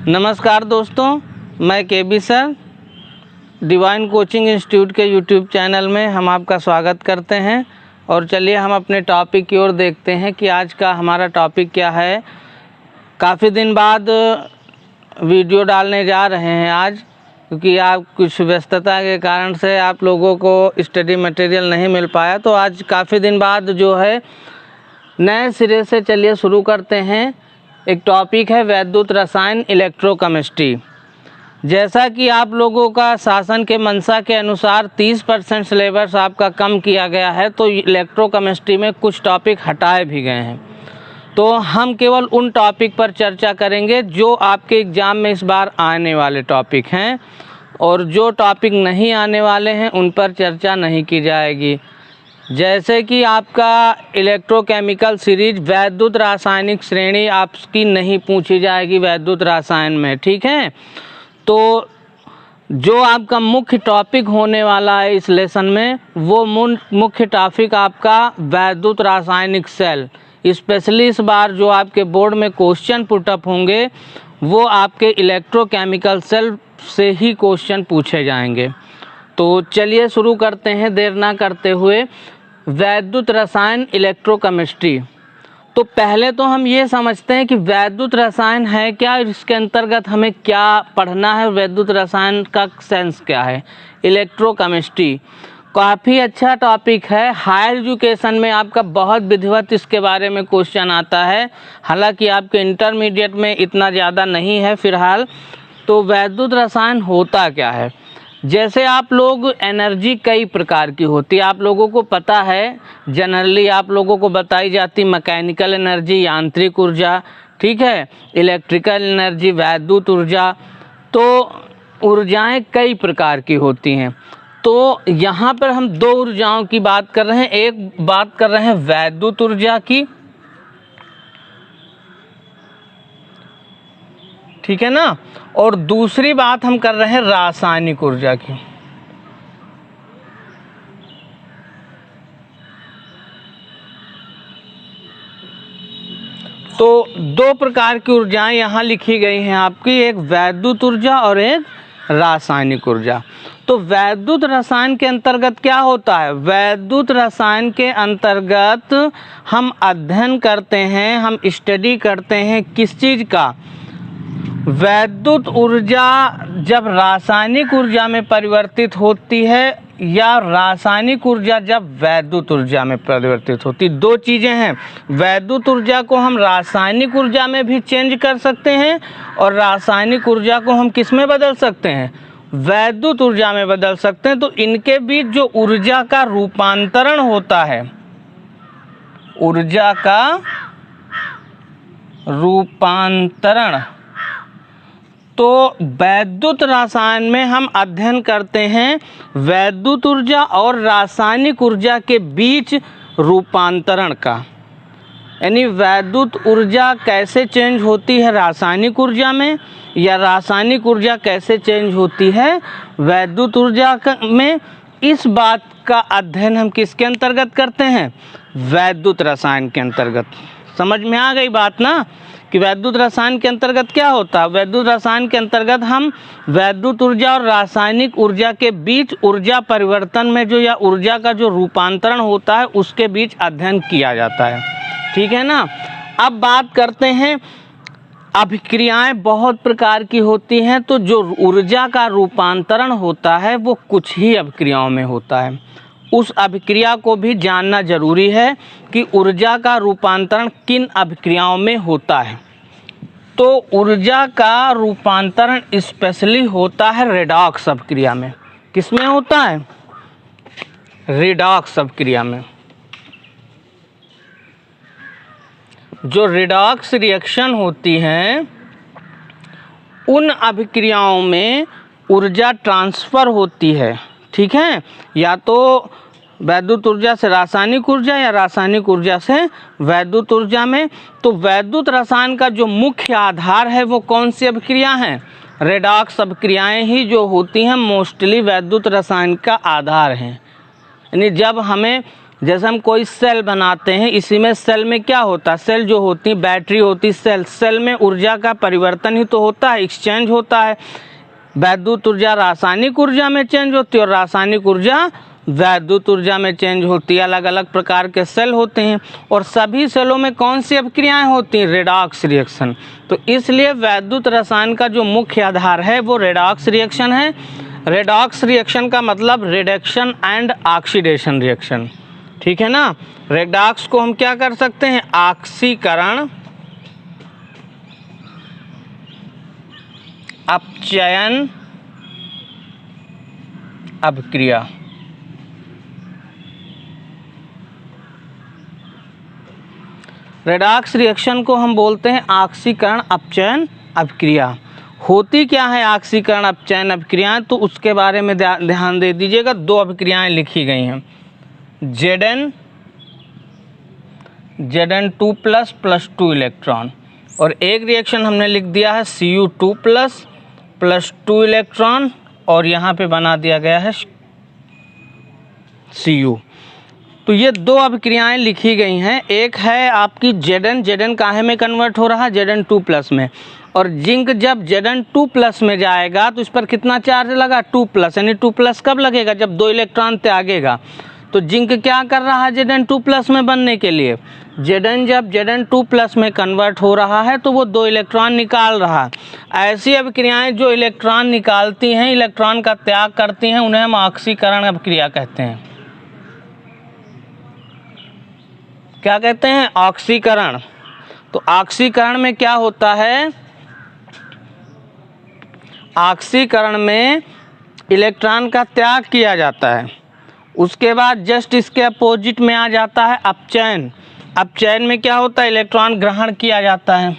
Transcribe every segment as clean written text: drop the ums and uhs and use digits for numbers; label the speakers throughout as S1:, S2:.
S1: नमस्कार दोस्तों, मैं केबी सर डिवाइन कोचिंग इंस्टीट्यूट के यूट्यूब चैनल में हम आपका स्वागत करते हैं। और चलिए हम अपने टॉपिक की ओर देखते हैं कि आज का हमारा टॉपिक क्या है। काफ़ी दिन बाद वीडियो डालने जा रहे हैं आज, क्योंकि आप कुछ व्यस्तता के कारण से आप लोगों को स्टडी मटेरियल नहीं मिल पाया। तो आज काफ़ी दिन बाद जो है नए सिरे से चलिए शुरू करते हैं। एक टॉपिक है वैद्युत रसायन इलेक्ट्रोकेमिस्ट्री। जैसा कि आप लोगों का शासन के मंशा के अनुसार 30% सिलेबस आपका कम किया गया है, तो इलेक्ट्रोकेमिस्ट्री में कुछ टॉपिक हटाए भी गए हैं। तो हम केवल उन टॉपिक पर चर्चा करेंगे जो आपके एग्ज़ाम में इस बार आने वाले टॉपिक हैं, और जो टॉपिक नहीं आने वाले हैं उन पर चर्चा नहीं की जाएगी। जैसे कि आपका इलेक्ट्रोकेमिकल सीरीज वैद्युत रासायनिक श्रेणी आपकी नहीं पूछी जाएगी वैद्युत रसायन में, ठीक है। तो जो आपका मुख्य टॉपिक होने वाला है इस लेसन में, वो मुख्य टॉपिक आपका वैद्युत रासायनिक सेल। स्पेशली इस बार जो आपके बोर्ड में क्वेश्चन पुटअप होंगे वो आपके इलेक्ट्रोकेमिकल सेल से ही क्वेश्चन पूछे जाएंगे। तो चलिए शुरू करते हैं देर ना करते हुए। वैद्युत रसायन इलेक्ट्रोकेमिस्ट्री। तो पहले तो हम ये समझते हैं कि वैद्युत रसायन है क्या, इसके अंतर्गत हमें क्या पढ़ना है, वैद्युत रसायन का सेंस क्या है। इलेक्ट्रोकेमिस्ट्री काफ़ी अच्छा टॉपिक है। हायर एजुकेशन में आपका बहुत विधिवत इसके बारे में क्वेश्चन आता है, हालांकि आपके इंटरमीडिएट में इतना ज़्यादा नहीं है फ़िलहाल। तो वैद्युत रसायन होता क्या है। जैसे आप लोग एनर्जी कई प्रकार की होती है, आप लोगों को पता है। जनरली आप लोगों को बताई जाती मैकेनिकल एनर्जी, यांत्रिक ऊर्जा, ठीक है, इलेक्ट्रिकल एनर्जी, वैद्युत ऊर्जा। तो ऊर्जाएं कई प्रकार की होती हैं। तो यहाँ पर हम दो ऊर्जाओं की बात कर रहे हैं। एक बात कर रहे हैं वैद्युत ऊर्जा की, ठीक है ना, और दूसरी बात हम कर रहे हैं रासायनिक ऊर्जा की। तो दो प्रकार की ऊर्जाएं यहाँ लिखी गई हैं आपकी, एक वैद्युत ऊर्जा और एक रासायनिक ऊर्जा। तो वैद्युत रसायन के अंतर्गत क्या होता है। वैद्युत रसायन के अंतर्गत हम अध्ययन करते हैं, हम स्टडी करते हैं किस चीज़ का। वैद्युत ऊर्जा जब रासायनिक ऊर्जा में परिवर्तित होती है, या रासायनिक ऊर्जा जब वैद्युत ऊर्जा में परिवर्तित होती। दो चीज़ें हैं। वैद्युत ऊर्जा को हम रासायनिक ऊर्जा में भी चेंज कर सकते हैं, और रासायनिक ऊर्जा को हम किस में बदल सकते हैं, वैद्युत ऊर्जा में बदल सकते हैं। तो इनके बीच जो ऊर्जा का रूपांतरण होता है, ऊर्जा का रूपांतरण, तो वैद्युत रसायन में हम अध्ययन करते हैं वैद्युत ऊर्जा और रासायनिक ऊर्जा के बीच रूपांतरण का। यानी वैद्युत ऊर्जा कैसे चेंज होती है रासायनिक ऊर्जा में, या रासायनिक ऊर्जा कैसे चेंज होती है वैद्युत ऊर्जा में। इस बात का अध्ययन हम किसके अंतर्गत करते हैं, वैद्युत रसायन के अंतर्गत। समझ में आ गई बात ना, कि वैद्युत रसायन के अंतर्गत क्या होता है। वैद्युत रसायन के अंतर्गत हम वैद्युत ऊर्जा और रासायनिक ऊर्जा के बीच ऊर्जा परिवर्तन में जो, या ऊर्जा का जो रूपांतरण होता है उसके बीच अध्ययन किया जाता है, ठीक है ना। अब बात करते हैं, अभिक्रियाएं बहुत प्रकार की होती हैं। तो जो ऊर्जा का रूपांतरण होता है वो कुछ ही अभिक्रियाओं में होता है। उस अभिक्रिया को भी जानना जरूरी है कि ऊर्जा का रूपांतरण किन अभिक्रियाओं में होता है। तो ऊर्जा का रूपांतरण स्पेशली होता है रेडॉक्स अभिक्रिया में। किसमें होता है, रेडॉक्स अभिक्रिया में। जो रेडॉक्स रिएक्शन होती हैं उन अभिक्रियाओं में ऊर्जा ट्रांसफ़र होती है, ठीक है, या तो वैद्युत ऊर्जा से रासायनिक ऊर्जा, या रासायनिक ऊर्जा से वैद्युत ऊर्जा में। तो वैद्युत रसायन का जो मुख्य आधार है वो कौन सी अभिक्रिया हैं, रेडॉक्स अभिक्रियाएं ही जो होती हैं मोस्टली वैद्युत रसायन का आधार हैं। यानी जब हमें जैसे हम कोई सेल बनाते हैं, इसी में सेल में क्या होता है, सेल जो होती है बैटरी होती है, सेल में ऊर्जा का परिवर्तन ही तो होता है, एक्सचेंज होता है। वैद्युत ऊर्जा रासायनिक ऊर्जा में चेंज होती है और रासायनिक ऊर्जा वैद्युत ऊर्जा में चेंज होती है। अलग अलग प्रकार के सेल होते हैं और सभी सेलों में कौन सी अभिक्रियाएं होती हैं, रेडॉक्स रिएक्शन। तो इसलिए वैद्युत रसायन का जो मुख्य आधार है वो रेडॉक्स रिएक्शन है। रेडॉक्स रिएक्शन का मतलब रिडक्शन एंड ऑक्सीडेशन रिएक्शन, ठीक है ना। रेडॉक्स को हम क्या कर सकते हैं, ऑक्सीकरण, अपचयन अभिक्रिया। रेडॉक्स रिएक्शन को हम बोलते हैं ऑक्सीकरण अपचयन अभिक्रिया। होती क्या है ऑक्सीकरण अपचयन अभिक्रियाएं, तो उसके बारे में ध्यान दे दीजिएगा। दो अभिक्रियाएं लिखी गई हैं, Zn2 प्लस 2 इलेक्ट्रॉन, और एक रिएक्शन हमने लिख दिया है Cu2 प्लस 2 इलेक्ट्रॉन, और यहाँ पे बना दिया गया है Cu। तो ये दो अभिक्रियाएं लिखी गई हैं। एक है आपकी Zn काहे में कन्वर्ट हो रहा है, Zn2 प्लस में, और जिंक जब Zn2 प्लस में जाएगा तो इस पर कितना चार्ज लगा, 2 प्लस, यानी 2 प्लस कब लगेगा, जब 2 इलेक्ट्रॉन त्यागेगा। तो जिंक क्या कर रहा है Zn2 प्लस में बनने के लिए, Zn जब Zn2 प्लस में कन्वर्ट हो रहा है तो वो 2 इलेक्ट्रॉन निकाल रहा है। ऐसी अभिक्रियाएं जो इलेक्ट्रॉन निकालती हैं, इलेक्ट्रॉन का त्याग करती हैं, उन्हें हम ऑक्सीकरण अभिक्रिया कहते हैं। क्या कहते हैं, ऑक्सीकरण। तो ऑक्सीकरण में क्या होता है, ऑक्सीकरण में इलेक्ट्रॉन का त्याग किया जाता है, उसके बाद जस्ट इसके अपोजिट में आ जाता है अपचयन। अपचयन में क्या होता है, इलेक्ट्रॉन ग्रहण किया जाता है।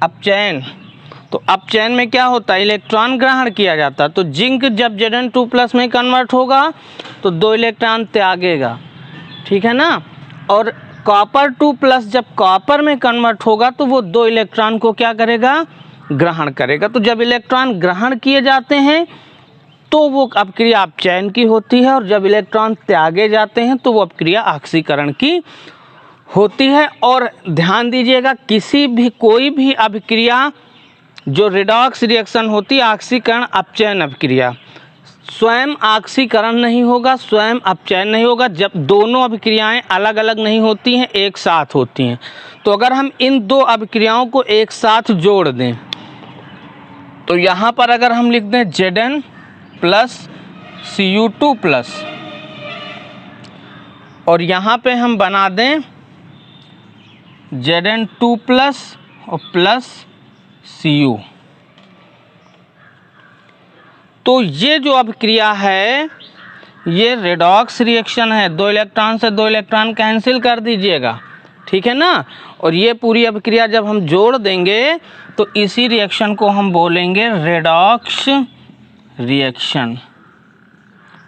S1: अपचयन, तो अपचयन में क्या होता है, इलेक्ट्रॉन ग्रहण किया जाता है। तो जिंक जब Zn2 प्लस में कन्वर्ट होगा तो 2 इलेक्ट्रॉन त्यागेगा, ठीक है ना। और कॉपर 2 प्लस जब कॉपर में कन्वर्ट होगा तो वो 2 इलेक्ट्रॉन को क्या करेगा, ग्रहण करेगा। तो जब इलेक्ट्रॉन ग्रहण किए जाते हैं तो वो अपक्रिया अपचयन की होती है, और जब इलेक्ट्रॉन त्यागे जाते हैं तो वो अपक्रिया ऑक्सीकरण की होती है। और ध्यान दीजिएगा, किसी भी कोई भी अभिक्रिया जो रेडॉक्स रिएक्शन होती है, ऑक्सीकरण अपचयन अभिक्रिया, स्वयं ऑक्सीकरण नहीं होगा, स्वयं अपचयन नहीं होगा, जब दोनों अभिक्रियाएं अलग अलग नहीं होती हैं, एक साथ होती हैं। तो अगर हम इन दो अभिक्रियाओं को एक साथ जोड़ दें तो यहाँ पर अगर हम लिख दें Zn प्लस Cu2 प्लस, और यहाँ पे हम बना दें Zn2 प्लस और प्लस Cu, तो ये जो अभिक्रिया है ये रेडॉक्स रिएक्शन है। 2 इलेक्ट्रॉन से 2 इलेक्ट्रॉन कैंसिल कर दीजिएगा, ठीक है ना। और ये पूरी अभिक्रिया जब हम जोड़ देंगे तो इसी रिएक्शन को हम बोलेंगे रेडॉक्स रिएक्शन।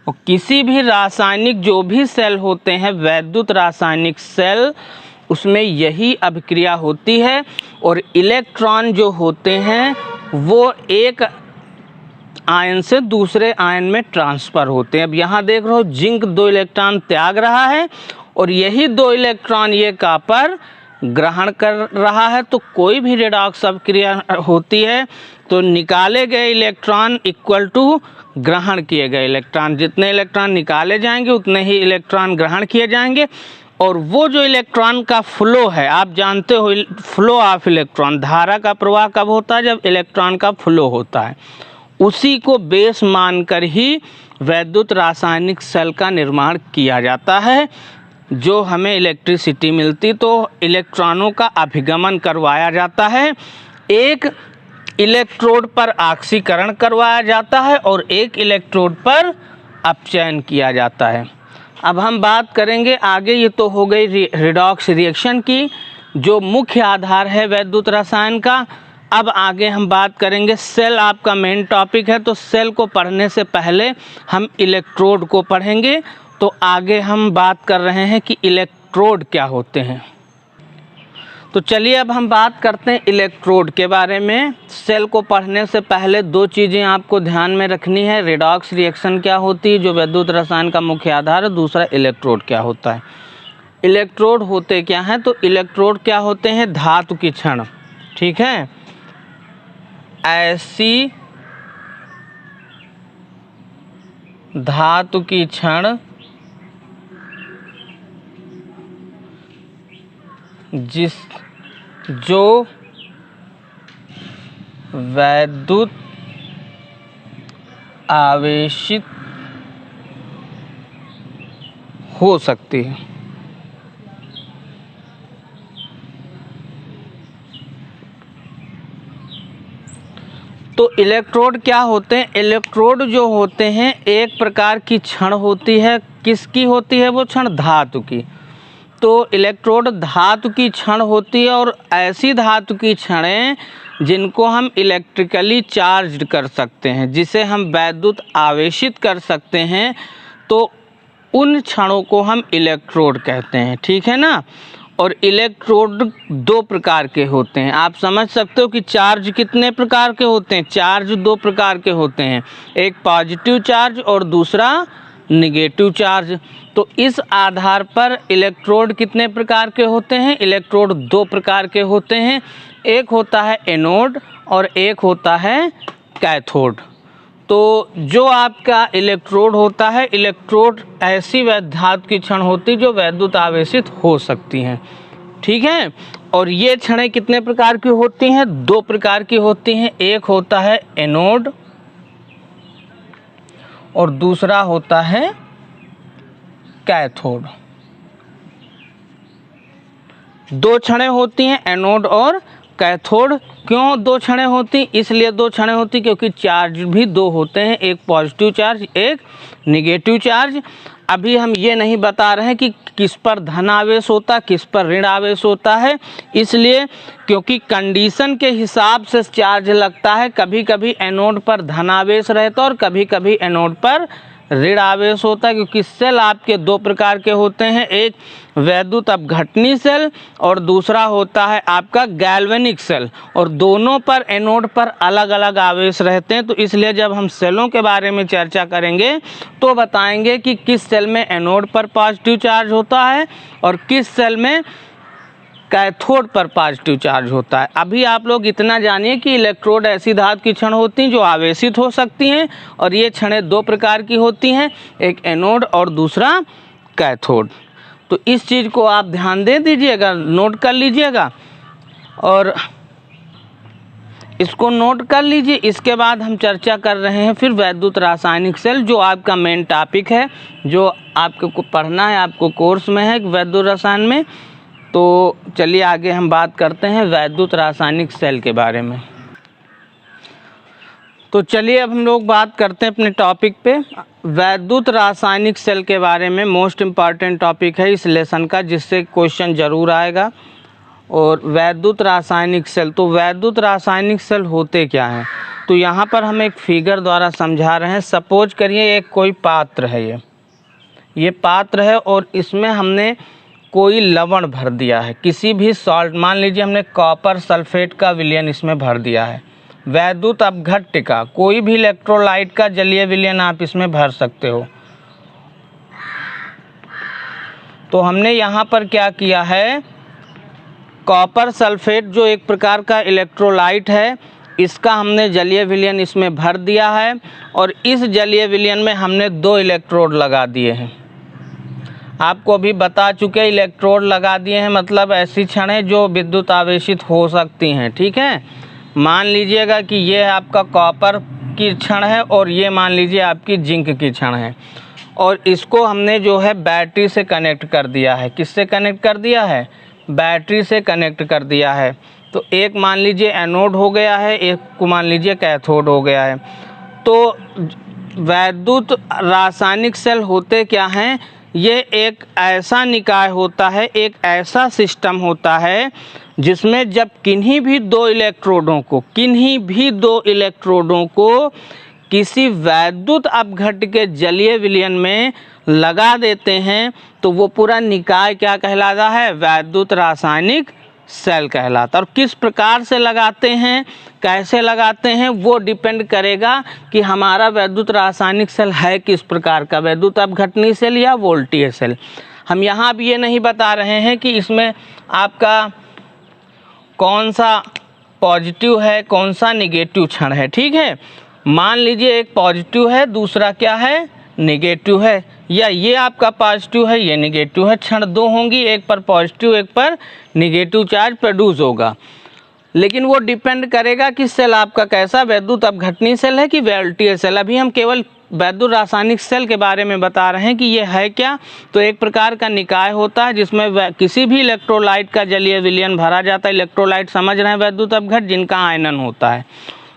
S1: और किसी भी रासायनिक जो भी सेल होते हैं, वैद्युत रासायनिक सेल, उसमें यही अभिक्रिया होती है। और इलेक्ट्रॉन जो होते हैं वो एक आयन से दूसरे आयन में ट्रांसफ़र होते हैं। अब यहाँ देख रहे हो जिंक 2 इलेक्ट्रॉन त्याग रहा है और यही 2 इलेक्ट्रॉन ये कॉपर ग्रहण कर रहा है। तो कोई भी रेडॉक्स अभिक्रिया होती है तो निकाले गए इलेक्ट्रॉन इक्वल टू ग्रहण किए गए इलेक्ट्रॉन। जितने इलेक्ट्रॉन निकाले जाएंगे उतने ही इलेक्ट्रॉन ग्रहण किए जाएंगे। और वो जो इलेक्ट्रॉन का फ्लो है, आप जानते हो फ्लो ऑफ इलेक्ट्रॉन, धारा का प्रवाह कब होता है, जब इलेक्ट्रॉन का फ्लो होता है। उसी को बेस मानकर ही वैद्युत रासायनिक सेल का निर्माण किया जाता है, जो हमें इलेक्ट्रिसिटी मिलती। तो इलेक्ट्रॉनों का अभिगमन करवाया जाता है, एक इलेक्ट्रोड पर ऑक्सीकरण करवाया जाता है और एक इलेक्ट्रोड पर अपचयन किया जाता है। अब हम बात करेंगे आगे, ये तो हो गई रेडॉक्स रिएक्शन की, जो मुख्य आधार है वैद्युत रसायन का। अब आगे हम बात करेंगे, सेल आपका मेन टॉपिक है, तो सेल को पढ़ने से पहले हम इलेक्ट्रोड को पढ़ेंगे। तो आगे हम बात कर रहे हैं कि इलेक्ट्रोड क्या होते हैं। तो चलिए अब हम बात करते हैं इलेक्ट्रोड के बारे में। सेल को पढ़ने से पहले दो चीज़ें आपको ध्यान में रखनी है। रेडॉक्स रिएक्शन क्या होती है जो विद्युत रसायन का मुख्य आधार है, दूसरा इलेक्ट्रोड क्या होता है। इलेक्ट्रोड होते क्या हैं, तो इलेक्ट्रोड क्या होते हैं, धातु की छड़, ठीक है, ऐसी धातु की छड़ जो वैद्युत आवेशित हो सकती है। तो इलेक्ट्रोड क्या होते हैं, इलेक्ट्रोड जो होते हैं एक प्रकार की छड़ होती है। किसकी होती है वो छड़, धातु की। तो इलेक्ट्रोड धातु की छड़ होती है और ऐसी धातु की छड़ें जिनको हम इलेक्ट्रिकली चार्ज कर सकते हैं, जिसे हम वैद्युत आवेशित कर सकते हैं, तो उन छड़ों को हम इलेक्ट्रोड कहते हैं, ठीक है ना। और इलेक्ट्रोड दो प्रकार के होते हैं। आप समझ सकते हो कि चार्ज कितने प्रकार के होते हैं, चार्ज दो प्रकार के होते हैं, एक पॉजिटिव चार्ज और दूसरा निगेटिव चार्ज। तो इस आधार पर इलेक्ट्रोड कितने प्रकार के होते हैं, इलेक्ट्रोड दो प्रकार के होते हैं, एक होता है एनोड और एक होता है कैथोड। तो जो आपका इलेक्ट्रोड होता है, इलेक्ट्रोड ऐसी धातु की छड़ होती है जो वैद्युत आवेशित हो सकती हैं, ठीक है। और ये छड़ें कितने प्रकार की होती हैं, दो प्रकार की होती हैं, एक होता है एनोड और दूसरा होता है कैथोड। दो छड़ें होती हैं, एनोड और कैथोड। क्यों दो छड़ें होती, इसलिए दो छड़ें होती क्योंकि चार्ज भी दो होते हैं, एक पॉजिटिव चार्ज एक निगेटिव चार्ज। अभी हम ये नहीं बता रहे हैं कि किस पर धन आवेश होता है किस पर ऋण आवेश होता है, इसलिए क्योंकि कंडीशन के हिसाब से चार्ज लगता है। कभी कभी एनोड पर धन आवेश रहता है और कभी कभी एनोड पर ऋण आवेश होता है, क्योंकि सेल आपके दो प्रकार के होते हैं, एक वैद्युत अपघटनी सेल और दूसरा होता है आपका गैल्वेनिक सेल, और दोनों पर एनोड पर अलग अलग आवेश रहते हैं। तो इसलिए जब हम सेलों के बारे में चर्चा करेंगे तो बताएंगे कि किस सेल में एनोड पर पॉजिटिव चार्ज होता है और किस सेल में कैथोड पर पॉजिटिव चार्ज होता है। अभी आप लोग इतना जानिए कि इलेक्ट्रोड ऐसी धातु की छड़ होती हैं जो आवेशित हो सकती हैं, और ये छड़ें दो प्रकार की होती हैं, एक एनोड और दूसरा कैथोड। तो इस चीज़ को आप ध्यान दे दीजिएगा, नोट कर लीजिएगा और इसको नोट कर लीजिए। इसके बाद हम चर्चा कर रहे हैं फिर वैद्युत रासायनिक सेल, जो आपका मेन टॉपिक है, जो आपको पढ़ना है, आपको कोर्स में है वैद्युत रसायन में। तो चलिए आगे हम बात करते हैं वैद्युत रासायनिक सेल के बारे में। तो चलिए अब हम लोग बात करते हैं अपने टॉपिक पे, वैद्युत रासायनिक सेल के बारे में। मोस्ट इम्पॉर्टेंट टॉपिक है इस लेसन का, जिससे क्वेश्चन ज़रूर आएगा। और वैद्युत रासायनिक सेल, तो वैद्युत रासायनिक सेल होते क्या हैं, तो यहाँ पर हम एक फिगर द्वारा समझा रहे हैं। सपोज करिए एक कोई पात्र है, ये पात्र है और इसमें हमने कोई लवण भर दिया है, किसी भी सॉल्ट, मान लीजिए हमने कॉपर सल्फेट का विलयन इसमें भर दिया है। वैद्युत अपघट्य का कोई भी इलेक्ट्रोलाइट का जलीय विलयन आप इसमें भर सकते हो। तो हमने यहाँ पर क्या किया है, कॉपर सल्फेट जो एक प्रकार का इलेक्ट्रोलाइट है, इसका हमने जलीय विलयन इसमें भर दिया है, और इस जलीय विलयन में हमने दो इलेक्ट्रोड लगा दिए हैं। आपको अभी बता चुके इलेक्ट्रोड लगा दिए हैं, मतलब ऐसी छड़ें जो विद्युत आवेशित हो सकती हैं, ठीक है। मान लीजिएगा कि ये आपका कॉपर की छड़ है और ये मान लीजिए आपकी जिंक की छड़ है, और इसको हमने जो है बैटरी से कनेक्ट कर दिया है। किससे कनेक्ट कर दिया है, बैटरी से कनेक्ट कर दिया है। तो एक मान लीजिए एनोड हो गया है, एक को मान लीजिए कैथोड हो गया है। तो वैद्युत रासायनिक सेल होते क्या हैं, ये एक ऐसा निकाय होता है, एक ऐसा सिस्टम होता है जिसमें जब किन्हीं भी दो इलेक्ट्रोडों को किसी वैद्युत अपघट्य के जलीय विलयन में लगा देते हैं, तो वो पूरा निकाय क्या कहलाता है, वैद्युत रासायनिक सेल कहलाता है। और किस प्रकार से लगाते हैं, कैसे लगाते हैं, वो डिपेंड करेगा कि हमारा वैद्युत रासायनिक सेल है किस प्रकार का, वैद्युत अपघटनी सेल या वोल्टीय सेल। हम यहाँ भी ये नहीं बता रहे हैं कि इसमें आपका कौन सा पॉजिटिव है, कौन सा निगेटिव क्षण है। ठीक है, मान लीजिए एक पॉजिटिव है, दूसरा क्या है, निगेटिव है, या ये आपका पॉजिटिव है, ये निगेटिव है, क्षण दो होंगी, एक पर पॉजिटिव एक पर निगेटिव चार्ज प्रोड्यूस होगा। लेकिन वो डिपेंड करेगा कि सेल आपका कैसा वैद्युत अपघटनी सेल है कि वोल्टीय सेल। अभी हम केवल वैद्युत रासायनिक सेल के बारे में बता रहे हैं कि ये है क्या। तो एक प्रकार का निकाय होता है जिसमें किसी भी इलेक्ट्रोलाइट का जलीय विलयन भरा जाता है। इलेक्ट्रोलाइट समझ रहे हैं, वैद्युत अपघट जिनका आयनन होता है,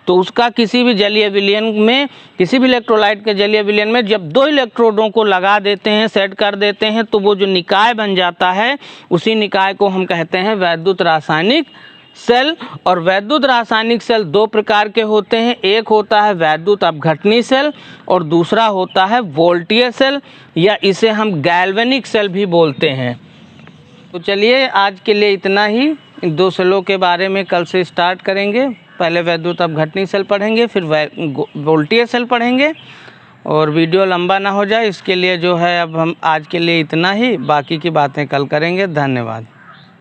S1: तो उसका किसी भी जलीय विलयन में, किसी भी इलेक्ट्रोलाइट के जलीय विलयन में जब दो इलेक्ट्रोडों को लगा देते हैं, सेट कर देते हैं, तो वो जो निकाय बन जाता है उसी निकाय को हम कहते हैं वैद्युत रासायनिक सेल। और वैद्युत रासायनिक सेल दो प्रकार के होते हैं, एक होता है वैद्युत अपघटनी सेल और दूसरा होता है वोल्टीय सेल, या इसे हम गैल्वेनिक सेल भी बोलते हैं। तो चलिए आज के लिए इतना ही। इन दो सेलों के बारे में कल से स्टार्ट करेंगे। पहले वैद्युत अपघटनी सेल पढ़ेंगे, फिर वोल्टीय सेल पढ़ेंगे, और वीडियो लंबा ना हो जाए इसके लिए जो है अब हम आज के लिए इतना ही, बाकी की बातें कल करेंगे। धन्यवाद।